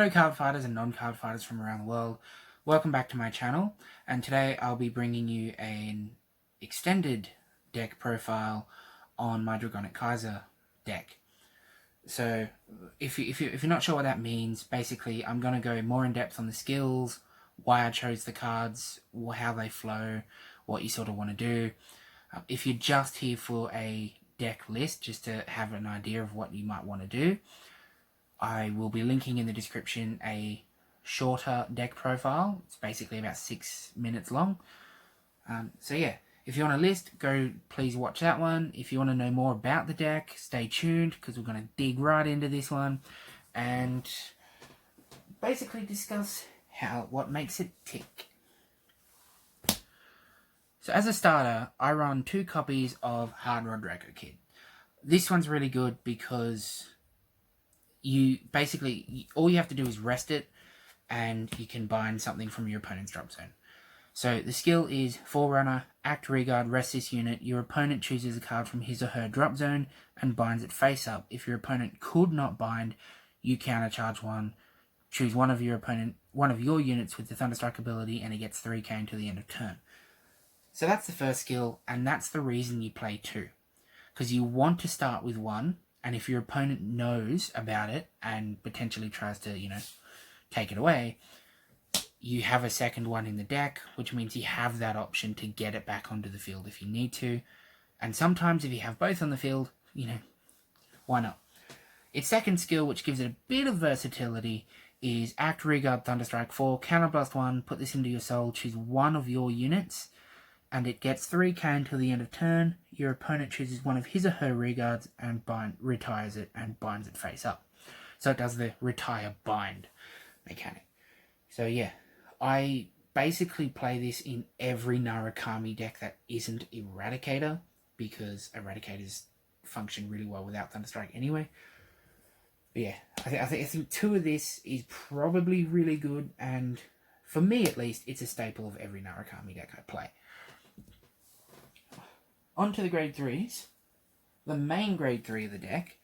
Hello card fighters and non-card fighters from around the world, welcome back to my channel, and today I'll be bringing you an extended deck profile on my Dragonic Kaiser deck. So if you're not sure what that means, basically I'm going to go more in depth on the skills, why I chose the cards, how they flow, what you sort of want to do. If you're just here for a deck list, just to have an idea of what you might want to do, I will be linking in the description a shorter deck profile. It's basically about 6 minutes long. So yeah, if you want a list, please watch that one. If you want to know more about the deck, stay tuned, because we're going to dig right into this one and basically discuss what makes it tick. So as a starter, I run 2 copies of Hard Rod Draco Kid. This one's really good because you basically, all you have to do is rest it and you can bind something from your opponent's drop zone. So the skill is Forerunner, act Regard, rest this unit. Your opponent chooses a card from his or her drop zone and binds it face up. If your opponent could not bind, you countercharge one. Choose one of your units with the Thunderstrike ability, and it gets 3k until the end of turn. So that's the first skill, and that's the reason you play 2. Because you want to start with 1, and if your opponent knows about it and potentially tries to, take it away, you have a second one in the deck, which means you have that option to get it back onto the field if you need to. And sometimes if you have both on the field, why not? Its second skill, which gives it a bit of versatility, is Act Regard Thunderstrike 4, Counterblast 1, put this into your soul, choose one of your units, and it gets 3k until the end of turn. Your opponent chooses one of his or her Regards and retires it and binds it face up. So it does the retire bind mechanic. So yeah, I basically play this in every Narukami deck that isn't Eradicator, because Eradicators function really well without Thunderstrike anyway. But yeah, I think 2 of this is probably really good, and for me at least, it's a staple of every Narukami deck I play. On to the grade 3s. The main grade 3 of the deck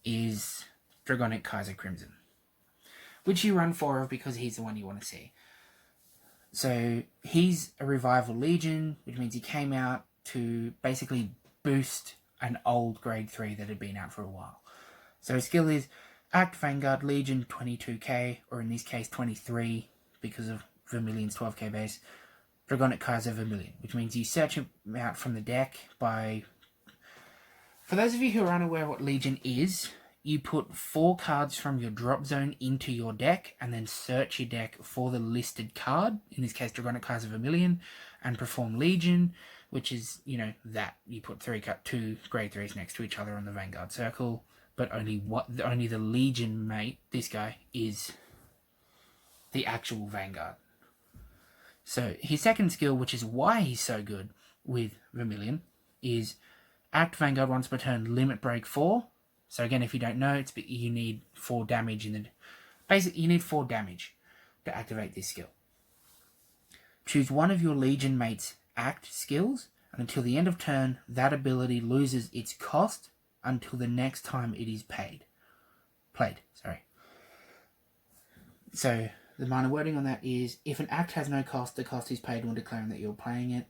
is Dragonic Kaiser Crimson, which you run 4 of because he's the one you want to see. So he's a Revival Legion, which means he came out to basically boost an old grade 3 that had been out for a while. So his skill is Act Vanguard Legion 22k, or in this case 23 because of Vermillion's 12k base. Dragonic Kaiser Vermillion, which means you search him out from the deck by... For those of you who are unaware what Legion is, you put 4 cards from your drop zone into your deck and then search your deck for the listed card, in this case Dragonic Kaiser Vermillion, and perform Legion, which is, that. You put 2 grade 3s next to each other on the Vanguard circle, but only the Legion mate, this guy, is the actual Vanguard. So his second skill, which is why he's so good with Vermillion, is Act Vanguard once per turn, Limit Break 4. So again, if you don't know, you need 4 damage you need 4 damage to activate this skill. Choose one of your Legion mates' act skills, and until the end of turn, that ability loses its cost until the next time it is played. So the minor wording on that is, if an act has no cost, the cost is paid when declaring that you're playing it.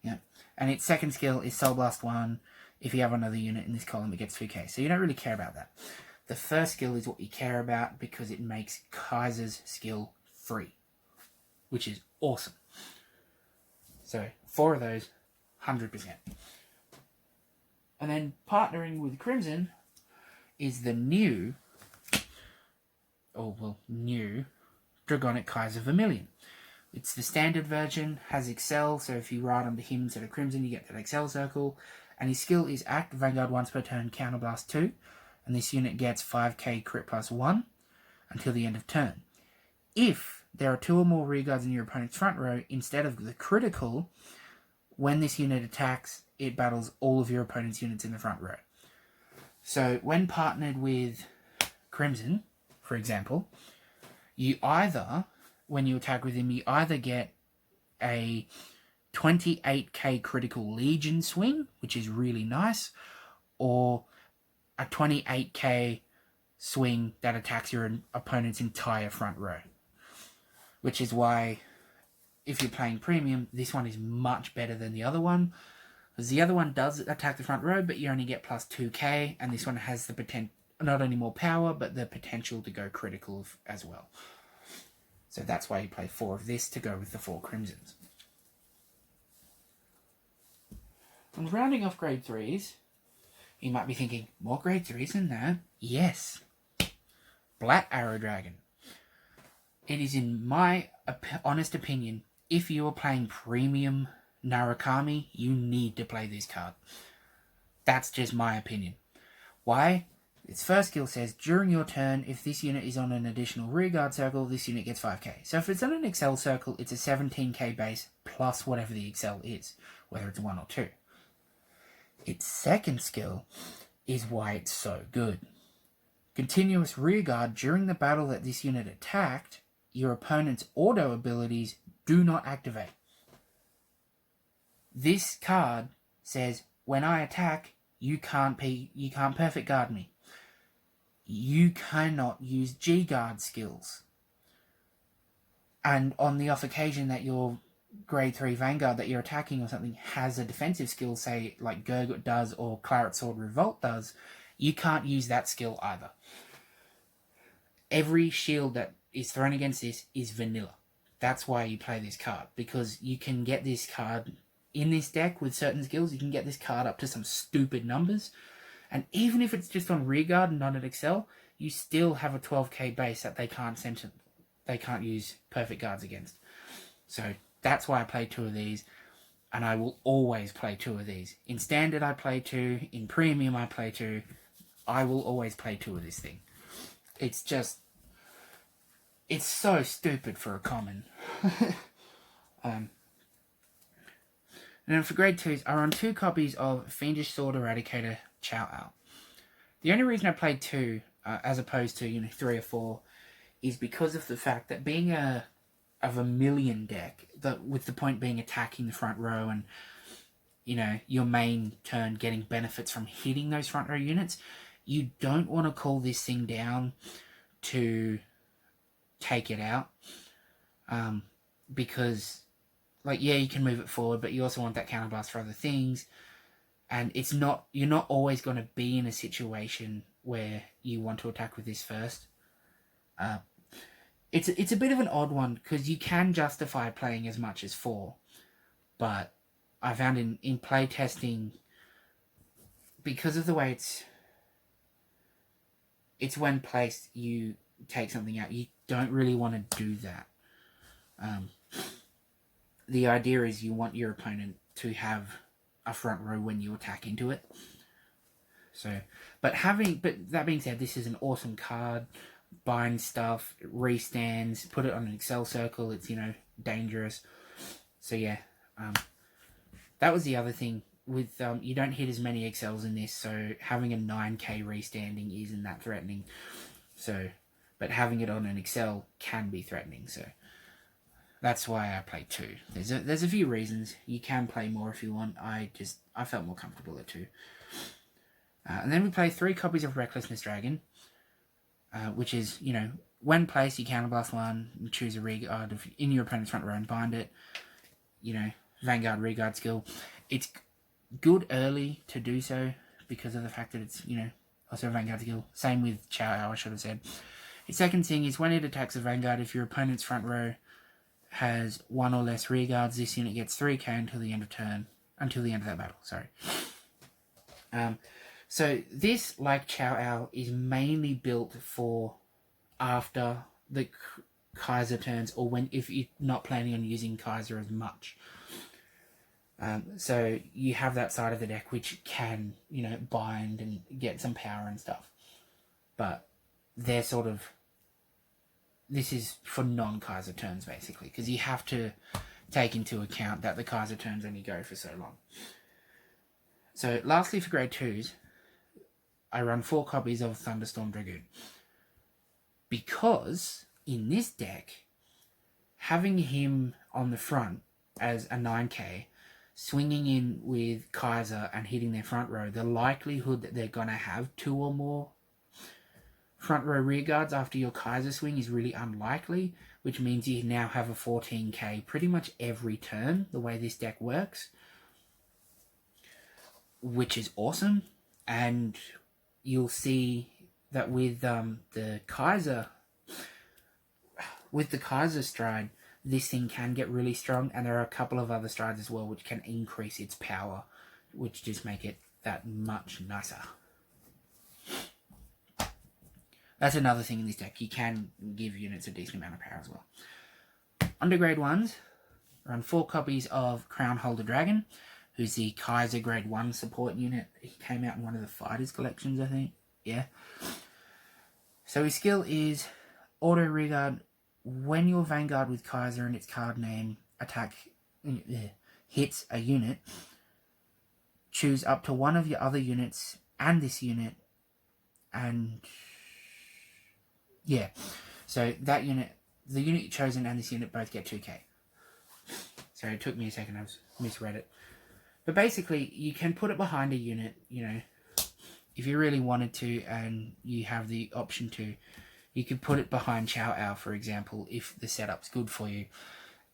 Yeah. And its second skill is Soul Blast 1. If you have another unit in this column, it gets 2k. So you don't really care about that. The first skill is what you care about because it makes Kaiser's skill free, which is awesome. So 4 of those, 100%. And then partnering with Crimson is the new Dragonic Kaiser Vermillion. It's the standard version, has Excel, so if you ride under him instead of Crimson, you get that Excel circle. And his skill is Act Vanguard once per turn, Counterblast 2. And this unit gets 5k crit plus 1 until the end of turn. If there are 2 or more Regards in your opponent's front row, instead of the critical, when this unit attacks, it battles all of your opponent's units in the front row. So when partnered with Crimson, for example, when you attack with him, you either get a 28k critical Legion swing, which is really nice, or a 28k swing that attacks your opponent's entire front row. Which is why, if you're playing premium, this one is much better than the other one. Because the other one does attack the front row, but you only get plus 2k, and this one has the potential, not only more power, but the potential to go critical as well. So that's why you play 4 of this to go with the 4 crimsons. And rounding off grade 3s, you might be thinking, more grade 3s than that? Yes. Black Arrow Dragon. It is, in my honest opinion, if you are playing premium Narukami, you need to play this card. That's just my opinion. Why? Its first skill says, during your turn, if this unit is on an additional rearguard circle, this unit gets 5k. So if it's on an Excel circle, it's a 17k base plus whatever the Excel is, whether it's 1 or 2. Its second skill is why it's so good. Continuous rearguard during the battle that this unit attacked, your opponent's auto abilities do not activate. This card says, when I attack, you can't perfect guard me. You cannot use G-guard skills. And on the off occasion that your grade 3 Vanguard that you're attacking or something has a defensive skill, say like Gurgut does or Claret Sword Revolt does, you can't use that skill either. Every shield that is thrown against this is vanilla. That's why you play this card, because you can get this card in this deck with certain skills. You can get this card up to some stupid numbers, and even if it's just on rearguard and not at Excel, you still have a 12k base that they can't use perfect guards against. So that's why I play 2 of these, and I will always play 2 of these. In Standard I play 2, in Premium I play 2. I will always play 2 of this thing. It's just, it's so stupid for a common. And then for grade 2s, I run 2 copies of Fiendish Sword Eradicator Chow Al. The only reason I played 2, as opposed to 3 or 4, is because of the fact that being a Vermillion deck, with the point being attacking the front row and your main turn getting benefits from hitting those front row units, you don't want to call this thing down to take it out, because you can move it forward, but you also want that counterblast for other things, and you're not always going to be in a situation where you want to attack with this first. It's a bit of an odd one, because you can justify playing as much as 4, but I found in play testing, because of the way it's when placed, you take something out. You don't really want to do that. The idea is you want your opponent to have a front row when you attack into it. So, but that being said, this is an awesome card. Bind stuff, restands, put it on an Excel circle. It's dangerous. So yeah, that was the other thing with you don't hit as many Excels in this, so having a 9k restanding isn't that threatening. So, but having it on an Excel can be threatening. So that's why I play 2. There's a few reasons. You can play more if you want. I felt more comfortable at 2. And then we play 3 copies of Recklessness Dragon, which is, when placed, you counterblast 1, and choose a rearguard in your opponent's front row and bind it. Vanguard rearguard skill. It's good early to do so because of the fact that it's, also a Vanguard skill. Same with Chow, I should have said. Its second thing is when it attacks a Vanguard, if your opponent's front row has 1 or less rearguards, this unit gets 3k until the end of that battle. Sorry. So this, like Chow Al, is mainly built for after the Kaiser turns, or if you're not planning on using Kaiser as much. So you have that side of the deck which can, bind and get some power and stuff. But they're this is for non-Kaiser turns, basically, because you have to take into account that the Kaiser turns only go for so long. So lastly, for grade 2s, I run 4 copies of Thunderstorm Dragoon. Because in this deck, having him on the front as a 9k, swinging in with Kaiser and hitting their front row, the likelihood that they're going to have 2 or more front row rear guards after your Kaiser swing is really unlikely, which means you now have a 14k pretty much every turn, the way this deck works, which is awesome. And you'll see that with the Kaiser stride, this thing can get really strong, and there are a couple of other strides as well which can increase its power, which just make it that much nicer. That's another thing in this deck. You can give units a decent amount of power as well. Under grade 1s, run 4 copies of Crown Holder Dragon, who's the Kaiser grade 1 support unit. He came out in one of the Fighters collections, I think. Yeah. So his skill is Auto Rearguard. When your Vanguard with Kaiser and its card name hits a unit, choose up to one of your other units and this unit, and yeah, so that unit, the unit chosen and this unit both get 2k. So it took me a second, I misread it. But basically, you can put it behind a unit, you know, if you really wanted to, and you have the option to. You could put it behind Chow Ao, for example, if the setup's good for you.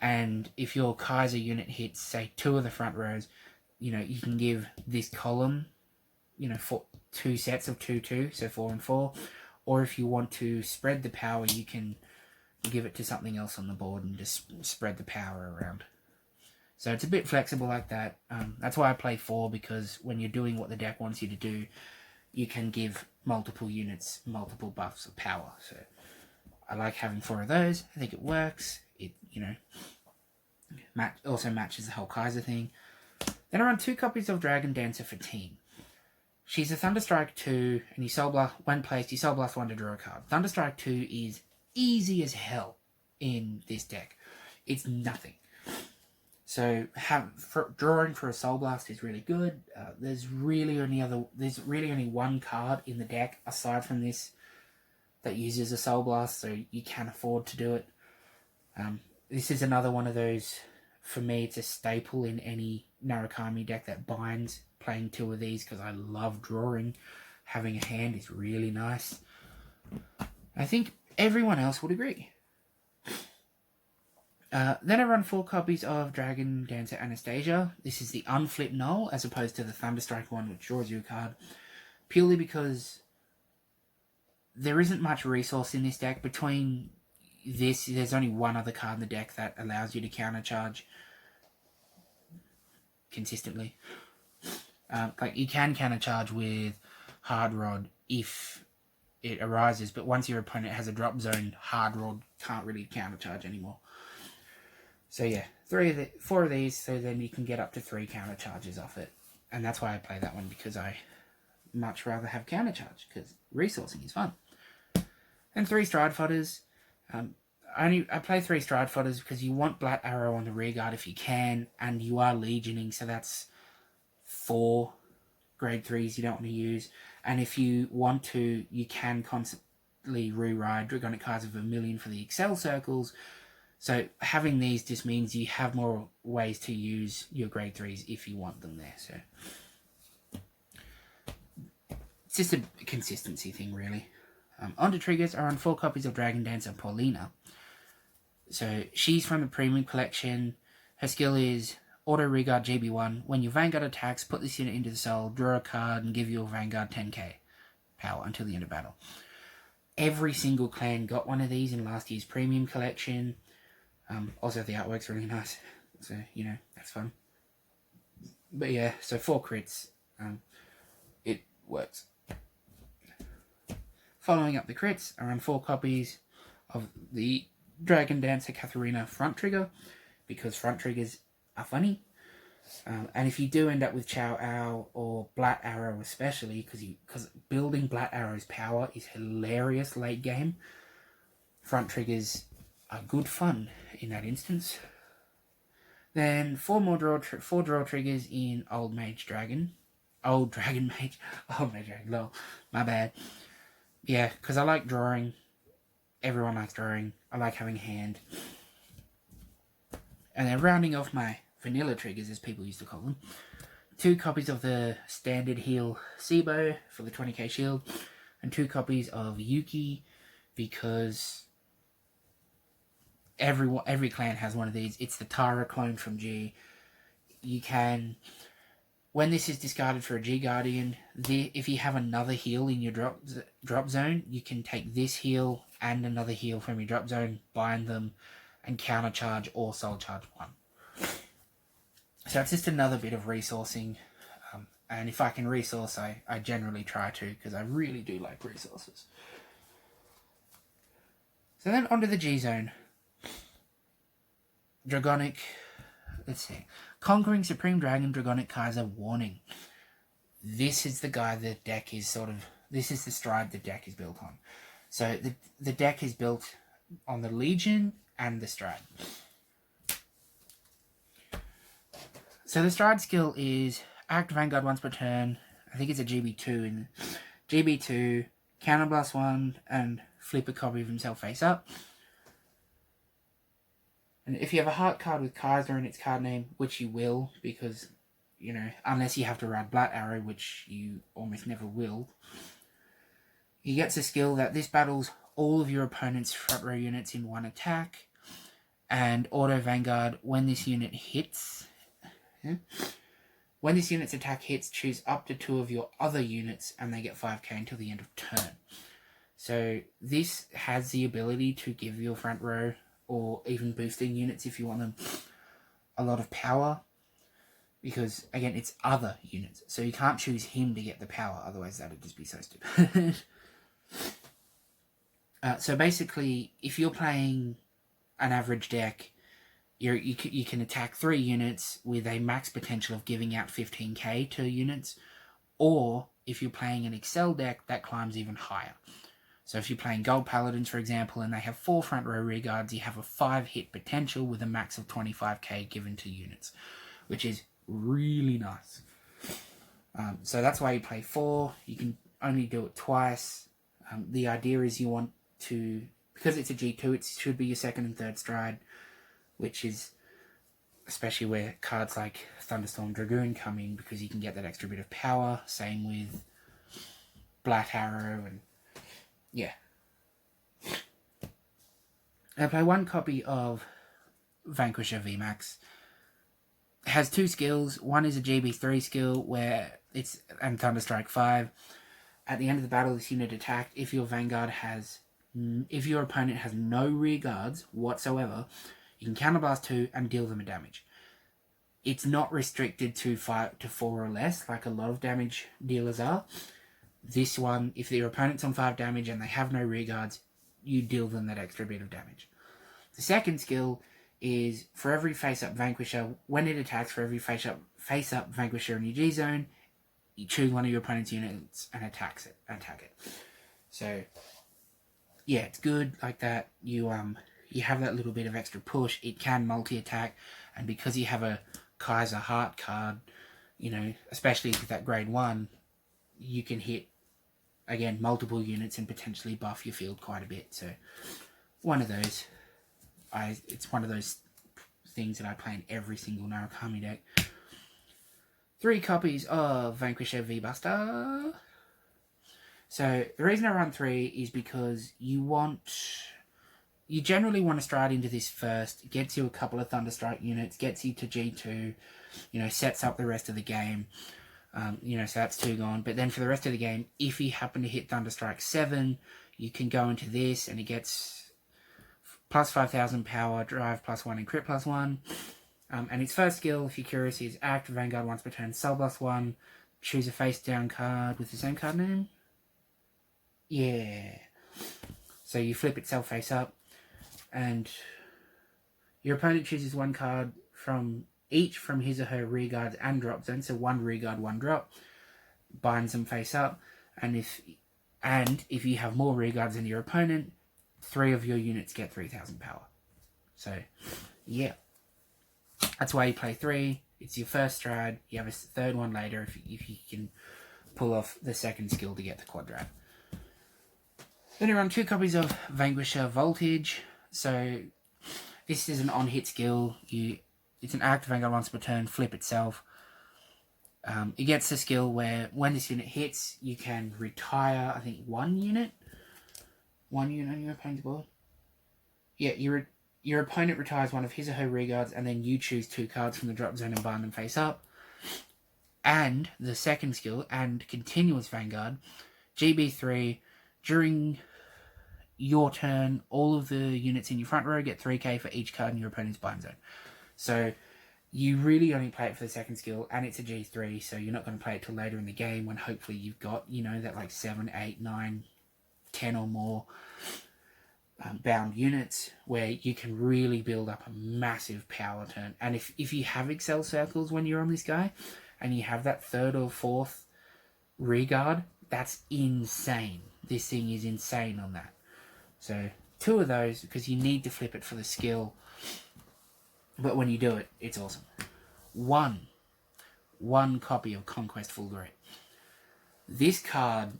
And if your Kaiser unit hits, say, 2 of the front rows, you know, you can give this column, you know, 2 sets of 2-2, so 4 and 4. Or if you want to spread the power, you can give it to something else on the board and just spread the power around. So it's a bit flexible like that. That's why I play 4, because when you're doing what the deck wants you to do, you can give multiple units multiple buffs of power. So I like having 4 of those. I think it works. It, you know, also matches the whole Kaiser thing. Then I run 2 copies of Dragon Dancer for team. She's a Thunderstrike 2, and you Soul Blast, when placed, you Soul Blast 1 to draw a card. Thunderstrike 2 is easy as hell in this deck. It's nothing. So drawing for a Soul Blast is really good. There's really only one card in the deck aside from this that uses a Soul Blast, so you can afford to do it. This is another one of those, for me, it's a staple in any Narukami deck that binds, playing 2 of these, because I love drawing. Having a hand is really nice. I think everyone else would agree. Then I run 4 copies of Dragon Dancer Anastasia. This is the unflip null, as opposed to the Thunderstrike one, which draws you a card. Purely because there isn't much resource in this deck. Between this, there's only one other card in the deck that allows you to countercharge consistently. Like, you can countercharge with Hard Rod if it arises, but once your opponent has a drop zone, Hard Rod can't really countercharge anymore. So yeah, 4 of these, so then you can get up to 3 counter charges off it. And that's why I play that one, because I much rather have counter charge, because resourcing is fun. And 3 stride fodders. I play 3 stride fodders because you want Black Arrow on the rear guard if you can, and you are legioning, so that's 4 grade 3s you don't want to use. And if you want to, you can constantly re-ride Dragonic Kaiser Vermillion for the Excel circles. So having these just means you have more ways to use your grade 3s if you want them there. So it's just a consistency thing, really. Onto triggers, I run 4 copies of Dragon Dancer Paulina. So she's from the Premium Collection. Her skill is Auto Regard GB1. When your Vanguard attacks, put this unit into the soul, draw a card, and give your Vanguard 10k power until the end of battle. Every single clan got one of these in last year's Premium Collection. Also, the artwork's really nice, so, you know, that's fun. But yeah, so 4 crits, it works. Following up the crits, I run 4 copies of the Dragon Dancer Katharina front trigger, because front triggers are funny. And if you do end up with Chow Ao or Black Arrow especially, because building Black Arrow's power is hilarious late game, front triggers are good fun in that instance. Then 4 draw triggers in Old Mage Dragon. Old Dragon Mage. Old Mage Dragon, lol. My bad. Yeah, because I like drawing. Everyone likes drawing. I like having a hand. And then rounding off my vanilla triggers, as people used to call them, 2 copies of the standard heal Sibo for the 20k shield. and 2 copies of Yuki, because every clan has one of these. It's the Tara clone from G. You can, when this is discarded for a G Guardian, if you have another heal in your drop zone, you can take this heal and another heal from your drop zone, bind them, and countercharge or soul charge 1. So it's just another bit of resourcing. And if I can resource, I generally try to, because I really do like resources. So then onto the G zone. Dragonic, let's see. Conquering Supreme Dragon, Dragonic Kaiser, Warning. This is the guy the deck is this is the stride the deck is built on. So the deck is built on the Legion and the stride. So the stride skill is act Vanguard once per turn. I think it's a GB2. In GB2, counterblast 1 and flip a copy of himself face up. And if you have a heart card with Kaiser in its card name, which you will, because, you know, unless you have to ride Black Arrow, which you almost never will, he gets a skill that this battles all of your opponent's front row units in 1 attack, and auto Vanguard when this unit hits. When this unit's attack hits, choose up to 2 of your other units, and they get 5k until the end of turn. So this has the ability to give your front row, or even boosting units if you want them, a lot of power. Because, again, it's other units. So you can't choose him to get the power, otherwise that would just be so stupid. So basically, if you're playing an average deck, you can attack 3 units with a max potential of giving out 15k to units. Or, if you're playing an Excel deck, that climbs even higher. So if you're playing Gold Paladins, for example, and they have 4 front row rear guards, you have a 5 hit potential with a max of 25k given to units, which is really nice. So that's why you play 4. You can only do it twice. The idea is you want to, because it's a G2, it should be your 2nd and 3rd stride, which is especially where cards like Thunderstorm Dragoon come in, because you can get that extra bit of power. Same with Black Arrow, and yeah. I play 1 copy of Vanquisher VMAX. It has 2 skills. One is a GB3 skill where it's and Thunderstrike 5. At the end of the battle, this unit attacked. If your opponent has no rear guards whatsoever, you can counterblast 2 and deal them a damage. It's not restricted to 4 or less, like a lot of damage dealers are. This one, if your opponent's on 5 damage and they have no rear guards, you deal them that extra bit of damage. The second skill is for every face-up Vanquisher, when it attacks, for every face-up Vanquisher in your G zone, you choose one of your opponent's units and attack it. So, yeah, it's good like that. You have that little bit of extra push. It can multi-attack, and because you have a Kaiser Heart card, you know, especially with that grade 1, you can hit, again, multiple units and potentially buff your field quite a bit. So, one of those. It's one of those things that I play in every single Narukami deck. 3 copies of Vanquisher V-Buster. So, the reason I run 3 is because you generally want to stride into this first. It gets you a couple of Thunderstrike units, gets you to G2, you know, sets up the rest of the game. So that's 2 gone. But then for the rest of the game, if you happen to hit Thunderstrike 7, you can go into this, and it gets plus 5,000 power, drive +1, and crit +1. And its first skill, if you're curious, is act Vanguard once per turn, Soul Blast 1, choose a face down card with the same card name. Yeah. So you flip itself face up, and your opponent chooses 1 card from each from his or her rear guards and drop zone, so 1 rear guard, 1 drop, binds them face up, and if you have more rear guards than your opponent, 3 of your units get 3,000 power. So, yeah. That's why you play 3. It's your first stride. You have a 3rd one later if you can pull off the 2nd skill to get the quadrat. Then you run 2 copies of Vanquisher Voltage. So, this is an on-hit skill. It's an act Vanguard once per turn, flip itself. It gets the skill where when this unit hits, you can retire, I think, one unit on your opponent's board. Yeah, your opponent retires one of his or her rearguards, and then you choose 2 cards from the drop zone and bind them face up. And the second skill, and continuous Vanguard, GB3, during your turn, all of the units in your front row get 3k for each card in your opponent's bind zone. So you really only play it for the second skill, and it's a G3, so you're not going to play it till later in the game when hopefully you've got, that like 7, 8, 9, 10 or more bound units where you can really build up a massive power turn. And if you have Excel circles when you're on this guy, and you have that 3rd or 4th rearguard, that's insane. This thing is insane on that. So 2 of those, because you need to flip it for the skill. But when you do it, it's awesome. One copy of Conquest Fulgurate. This card,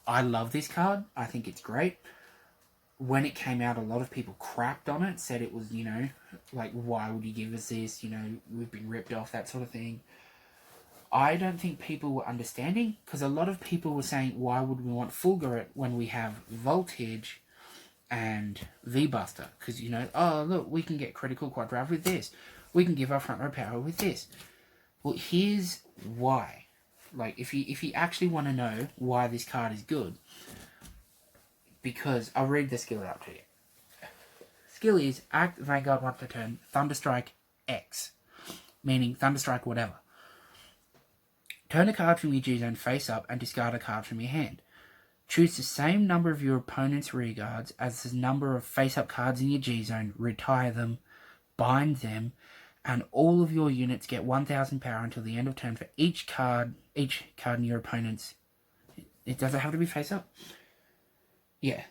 I love this card. I think it's great. When it came out, a lot of people crapped on it, said it was, like, why would you give us this? We've been ripped off, that sort of thing. I don't think people were understanding, because a lot of people were saying, why would we want Fulgurate when we have Voltage and V-Buster? Because, oh, look, we can get critical quad drive with this. We can give our front row power with this. Well, here's why. Like, if you actually want to know why this card is good, because I'll read the skill out to you. Skill is act Vanguard once per turn, Thunderstrike X, meaning Thunderstrike whatever. Turn a card from your G-Zone face up and discard a card from your hand. Choose the same number of your opponent's rearguards as the number of face-up cards in your G-Zone, retire them, bind them, and all of your units get 1000 power until the end of turn for each card in your opponent's... It doesn't have to be face-up. Yeah.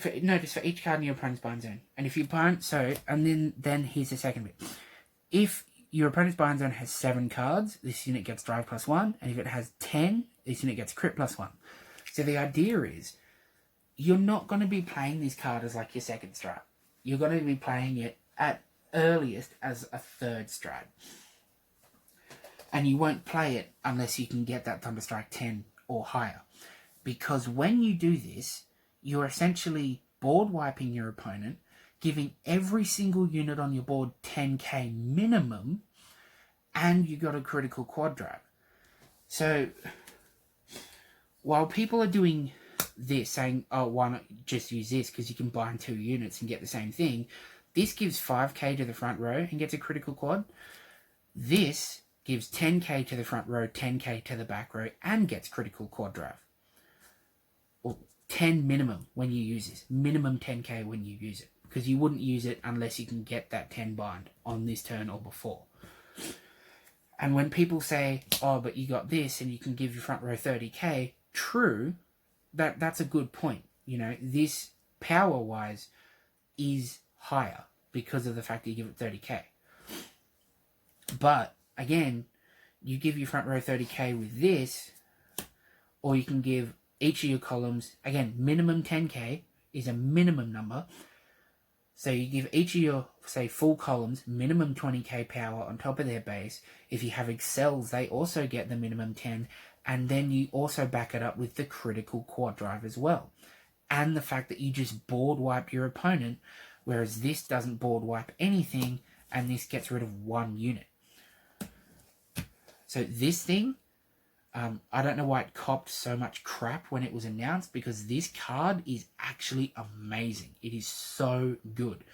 Just for each card in your opponent's bind zone. And if you bind... and then here's the second bit. If your opponent's bind zone has 7 cards, this unit gets drive +1. And if it has 10, this unit gets crit +1. So the idea is, you're not going to be playing this card as like your second strat. You're going to be playing it at earliest as a 3rd strat. And you won't play it unless you can get that Thunderstrike 10 or higher. Because when you do this, you're essentially board wiping your opponent, giving every single unit on your board 10k minimum, and you got a critical quad drive. So, while people are doing this, saying, oh, why not just use this because you can bind 2 units and get the same thing, this gives 5k to the front row and gets a critical quad. This gives 10k to the front row, 10k to the back row, and gets critical quad drive. Or 10 minimum when you use this. Minimum 10k when you use it. Because you wouldn't use it unless you can get that 10 bind on this turn or before. And when people say, oh, but you got this and you can give your front row 30k, true, that's a good point. This power-wise is higher because of the fact that you give it 30k. But, again, you give your front row 30k with this, or you can give each of your columns, again, minimum 10k is a minimum number. So you give each of your, say, full columns minimum 20k power on top of their base. If you have excels, they also get the minimum 10. And then you also back it up with the critical quad drive as well. And the fact that you just board wipe your opponent, whereas this doesn't board wipe anything, and this gets rid of 1 unit. So this thing, I don't know why it copped so much crap when it was announced, because this card is actually amazing. It is so good.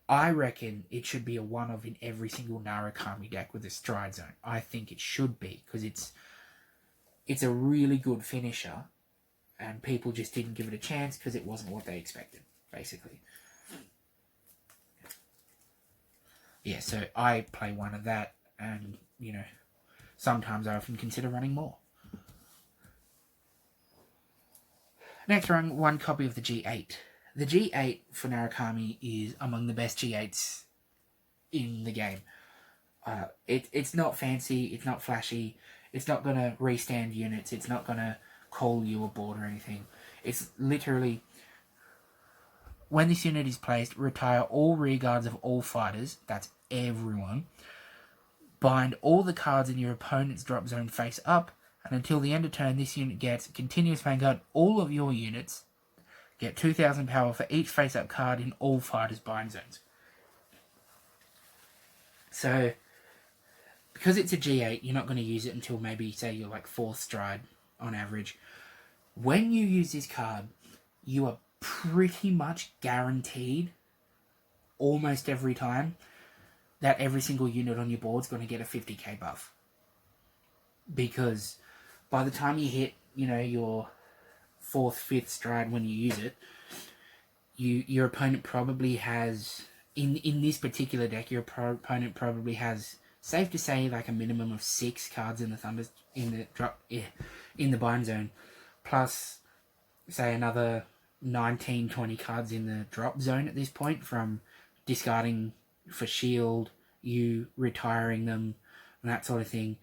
I reckon it should be a one-of in every single Narukami deck with a Stride Zone. I think it should be, because it's a really good finisher, and people just didn't give it a chance because it wasn't what they expected, basically. Yeah, so I play one of that, and, sometimes I often consider running more. Next run, 1 copy of the G8. The G8 for Narukami is among the best G8s in the game. It's not fancy, it's not flashy, it's not going to restand units, it's not going to call you a board or anything. It's literally, when this unit is placed, retire all rearguards of all fighters, that's everyone, Bind all the cards in your opponent's drop zone face up, and until the end of turn, this unit gets continuous Vanguard. All of your units get 2,000 power for each face-up card in all fighters' bind zones. So, because it's a G8, you're not going to use it until maybe, say, you're like 4th stride on average. When you use this card, you are pretty much guaranteed, almost every time, that every single unit on your board is going to get a 50k buff. Because by the time you hit, your 4th, 5th stride when you use it, your opponent probably has, in this particular deck, your opponent probably has, safe to say, like a minimum of 6 cards in the bind zone, plus, say, another 19, 20 cards in the drop zone at this point, from discarding for shield, you retiring them, and that sort of thing.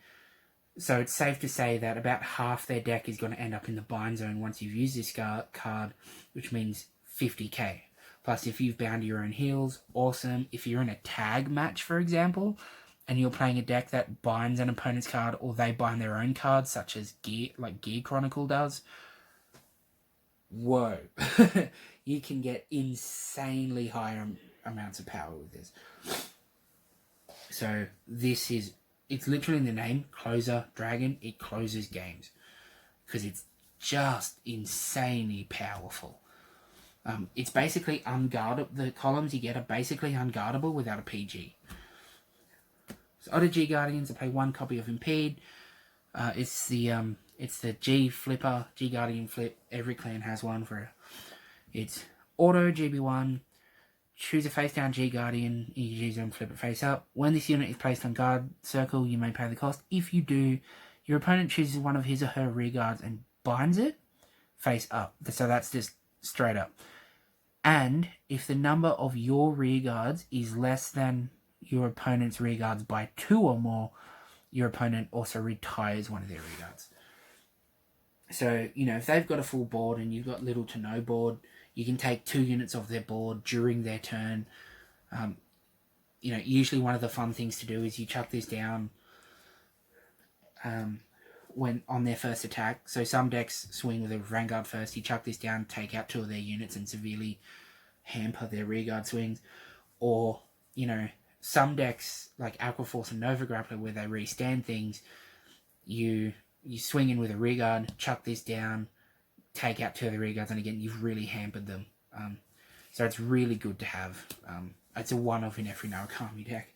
So it's safe to say that about half their deck is going to end up in the bind zone once you've used this card, which means 50k. Plus, if you've bound your own heals, awesome. If you're in a tag match, for example, and you're playing a deck that binds an opponent's card, or they bind their own cards, such as Gear Chronicle does, whoa. You can get insanely high amounts of power with this. So it's literally in the name, Closer Dragon. It closes games because it's just insanely powerful. It's basically unguardable. The columns you get are basically unguardable without a PG. So other G Guardians, I play 1 copy of Impede. It's the G Flipper, G Guardian Flip. Every clan has one for. It's auto GB1. Choose a face down G Guardian, you use them, flip it face up. When this unit is placed on guard circle, you may pay the cost. If you do, your opponent chooses one of his or her rear guards and binds it face up. So that's just straight up. And if the number of your rear guards is less than your opponent's rear guards by 2 or more, your opponent also retires one of their rear guards. So, if they've got a full board and you've got little to no board, you can take 2 units off their board during their turn. Usually one of the fun things to do is you chuck this down when on their first attack. So some decks swing with a Vanguard first. You chuck this down, take out 2 of their units and severely hamper their rearguard swings. Or, some decks like Aquaforce and Nova Grappler, where they restand things, you swing in with a rearguard, chuck this down, take out 2 of the rearguards, and again, you've really hampered them. So it's really good to have. It's a one-off in every Narukami deck.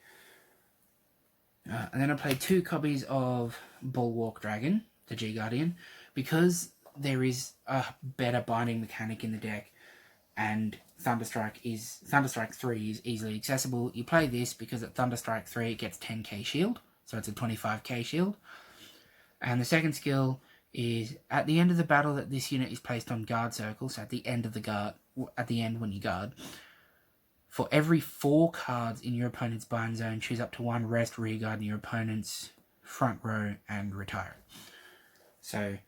And then I played 2 copies of Bulwark Dragon, the G Guardian, because there is a better binding mechanic in the deck, and Thunderstrike 3 is easily accessible. You play this because at Thunderstrike 3 it gets 10k shield, so it's a 25k shield. And the second skill is at the end of the battle that this unit is placed on guard circle, so at the end when you guard, for every 4 cards in your opponent's bind zone, choose up to 1 rest rearguard in your opponent's front row and retire. So,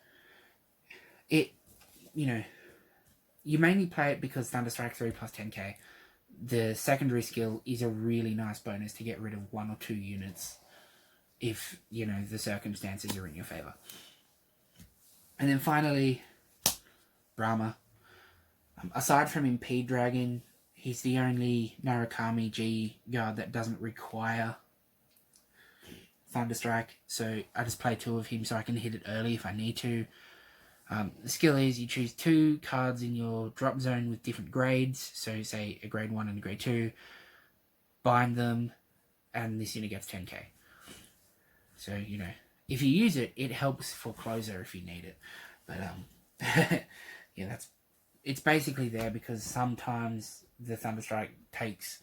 you mainly play it because Thunderstrike 3 plus 10k. The secondary skill is a really nice bonus to get rid of 1 or 2 units if, the circumstances are in your favor. And then finally, Brahma. Aside from Impede Dragon, he's the only Narukami G guard that doesn't require Thunderstrike, so I just play 2 of him so I can hit it early if I need to. The skill is you choose 2 cards in your drop zone with different grades, so say a grade 1 and a grade 2, bind them, and this unit gets 10k. So, if you use it, it helps for closer if you need it. But, yeah, it's basically there because sometimes the Thunderstrike takes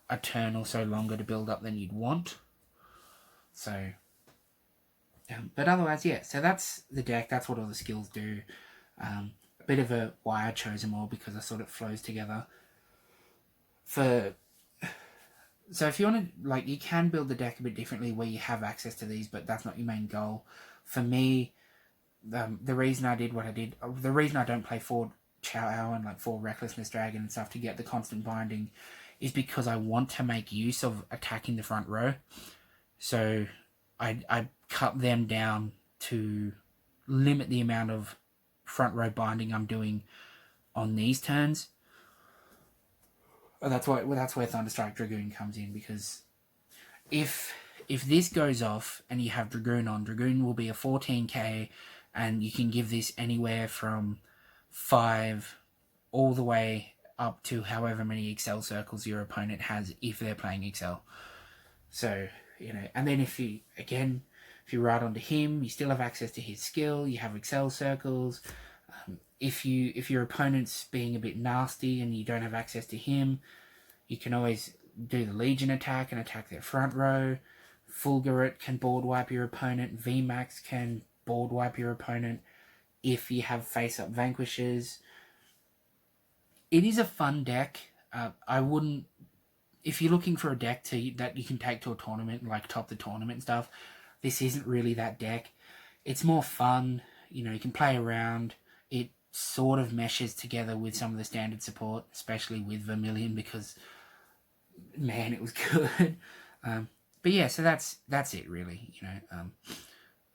a turn or so longer to build up than you'd want. So, but otherwise, yeah, so that's the deck, that's what all the skills do. A bit of a why I chose them all, because I thought it flows together. So if you want to, you can build the deck a bit differently where you have access to these, but that's not your main goal. For me, the reason I did what I did, the reason I don't play 4 Chow Hour and 4 Recklessness Dragon and stuff to get the constant binding is because I want to make use of attacking the front row. So I cut them down to limit the amount of front row binding I'm doing on these turns. That's where Thunderstrike Dragoon comes in, because if this goes off and you have Dragoon on, Dragoon will be a 14k, and you can give this anywhere from 5 all the way up to however many Excel circles your opponent has if they're playing Excel. So, and then if you ride onto him, you still have access to his skill, you have Excel circles. If your opponent's being a bit nasty and you don't have access to him, you can always do the Legion attack and attack their front row. Fulgurate can board wipe your opponent. VMAX can board wipe your opponent if you have face-up Vanquishers. It is a fun deck. I wouldn't... If you're looking for a deck that you can take to a tournament, like top the tournament and stuff, this isn't really that deck. It's more fun. You can play around. It sort of meshes together with some of the standard support, especially with Vermillion, because, man, it was good. But yeah, so that's it, really.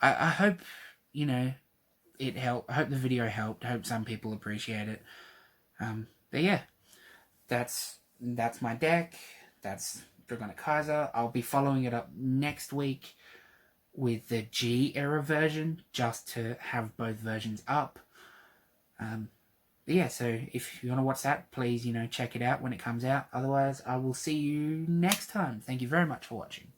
I hope, it helped. I hope the video helped. I hope some people appreciate it. But yeah, that's my deck. That's Dragonic Kaiser. I'll be following it up next week with the G era version, just to have both versions up. Yeah, so if you want to watch that, please, check it out when it comes out. Otherwise, I will see you next time. Thank you very much for watching.